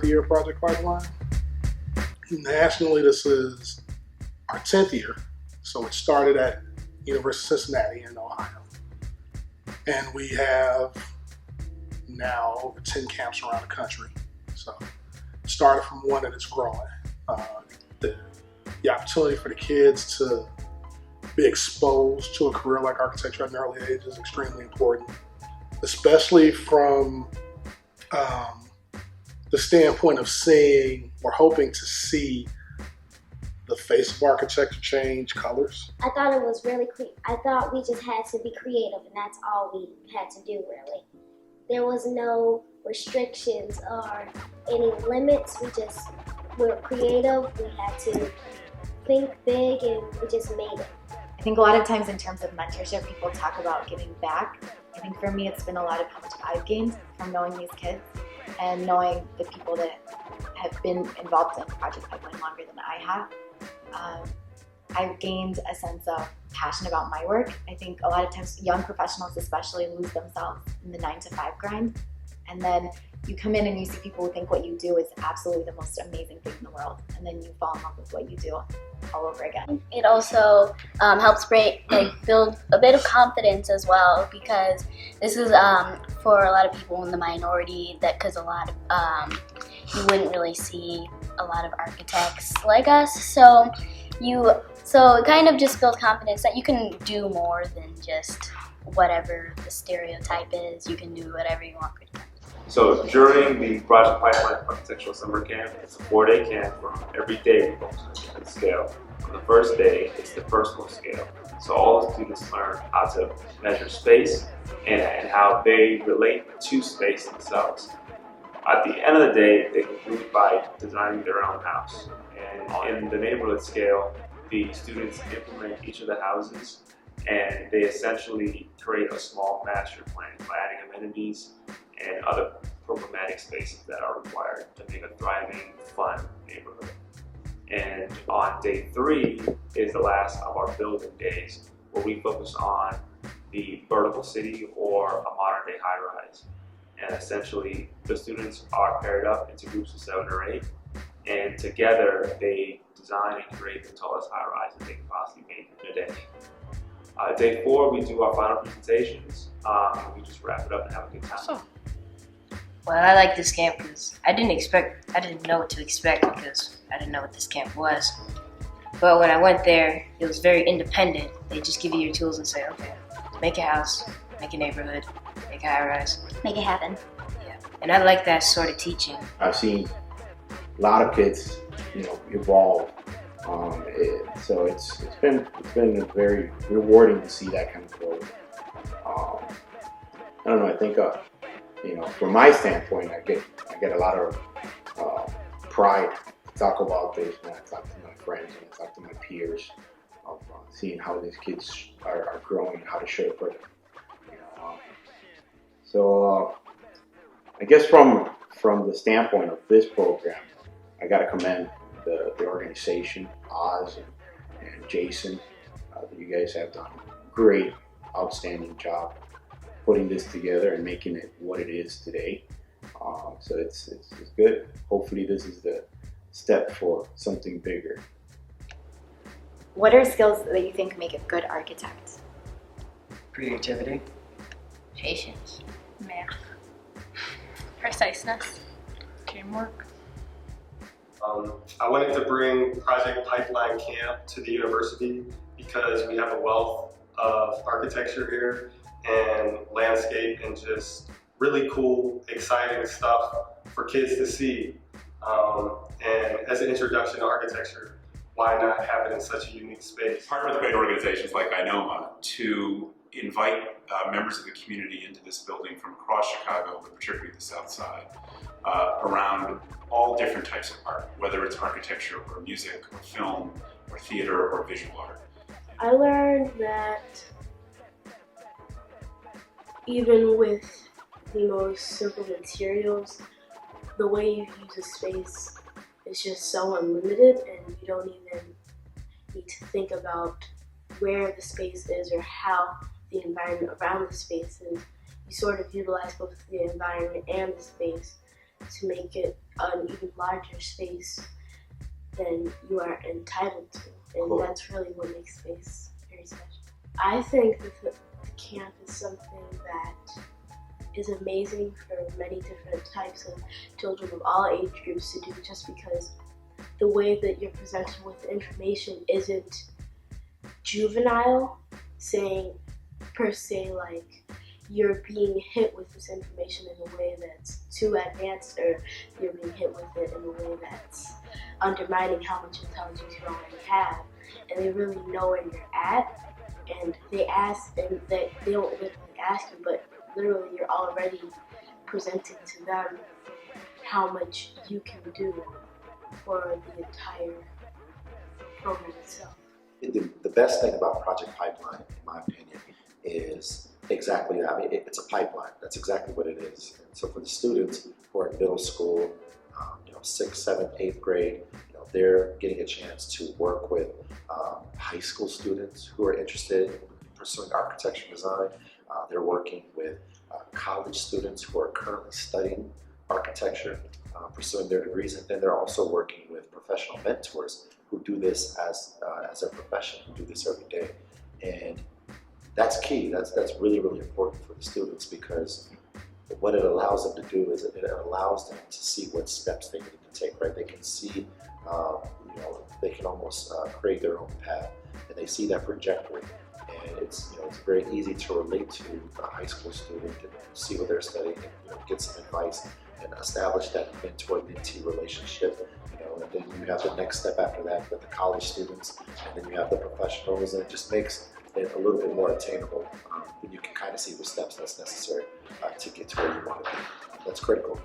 multi-year project pipeline. Nationally, this is our 10th year. So it started at University of Cincinnati in Ohio. And we have now over 10 camps around the country. So it started from one and it's growing. The opportunity for the kids to be exposed to a career like architecture at an early age is extremely important, especially from the standpoint of seeing or hoping to see the face of architecture change colors. I thought it was really I thought we just had to be creative, and that's all we had to do, really. There was no restrictions or any limits. We were creative. We had to think big, and we just made it. I think a lot of times in terms of mentorship, people talk about giving back. I think for me, it's been a lot of how much I've gained from knowing these kids and knowing the people that have been involved in Project Pipeline longer than I have. I've gained a sense of passion about my work. I think a lot of times young professionals especially lose themselves in the 9-to-5 grind. And then you come in and you see people who think what you do is absolutely the most amazing thing in the world. And then you fall in love with what you do all over again. It also helps build a bit of confidence as well, because this is for a lot of people in the minority, because a lot of you wouldn't really see a lot of architects like us. So it kind of just builds confidence that you can do more than just whatever the stereotype is. You can do whatever you want pretty much. So during the Project Pipeline Architectural Summer Camp, it's a 4-day camp where every day we focus on a different scale. On the first day, it's the personal scale. So all the students learn how to measure space and how they relate to space themselves. At the end of the day, they conclude by designing their own house. And in the neighborhood scale, the students implement each of the houses, and they essentially create a small master plan by adding amenities and other programmatic spaces that are required to make a thriving, fun neighborhood. And on day 3 is the last of our building days, where we focus on the vertical city or a modern day high-rise. And essentially, the students are paired up into groups of 7 or 8, and together they design and create the tallest high-rise that they can possibly make in a day. Day 4, we do our final presentations, and we just wrap it up and have a good time. Awesome. Well, I like this camp because I didn't know what to expect because I didn't know what this camp was. But when I went there, it was very independent. They just give you your tools and say, okay, make a house, make a neighborhood, make a high-rise. Make it happen. Yeah, and I like that sort of teaching. I've seen a lot of kids, evolve. So it's been very rewarding to see that kind of growth. I don't know. I think from my standpoint, I get a lot of pride to talk about this when I talk to my friends and I talk to my peers of seeing how these kids are growing, how to show it for them. So I guess from the standpoint of this program, I got to commend the organization, Oz and Jason. You guys have done a great, outstanding job putting this together and making it what it is today. So it's good. Hopefully this is the step for something bigger. What are skills that you think make a good architect? Creativity. Patience. Math. Preciseness. Teamwork. I wanted to bring Project Pipeline Camp to the university because we have a wealth of architecture here and landscape and just really cool, exciting stuff for kids to see. And as an introduction to architecture, why not have it in such a unique space? Partner with great organizations like INOMA to invite members of the community into this building from across Chicago, but particularly the South Side, around all different types of art, whether it's architecture or music or film or theater or visual art. I learned that even with the most simple materials, the way you use a space is just so unlimited, and you don't even need to think about where the space is or how the environment around the space is. You sort of utilize both the environment and the space to make it an even larger space than you are entitled to. And Cool. that's really what makes space very special. I think that the camp is something that is amazing for many different types of children of all age groups to do, just because the way that you're presented with the information isn't juvenile, saying per se like you're being hit with this information in a way that's too advanced, or you're being hit with it in a way that's undermining how much intelligence you already have. And they really know where you're at, and they ask, and they don't literally ask you, but literally you're already presenting to them how much you can do for the entire program itself. The best thing about Project Pipeline, in my opinion, is exactly that. I mean, it's a pipeline. That's exactly what it is. And so for the students who are in middle school, 6th, 7th, 8th grade, they're getting a chance to work with high school students who are interested in pursuing architecture design. They're working with college students who are currently studying architecture, pursuing their degrees, and then they're also working with professional mentors who do this as a profession, who do this every day. And that's key. That's really, really important for the students, because what it allows them to do is it allows them to see what steps they need to take, right? They can see, they can almost create their own path, and they see that trajectory. And it's very easy to relate to a high school student and see what they're studying, and get some advice and establish that mentor-mentee relationship. And then you have the next step after that with the college students, and then you have the professionals, and it just makes it a little bit more attainable. And you can kind of see the steps that's necessary to get to where you want to be. That's critical.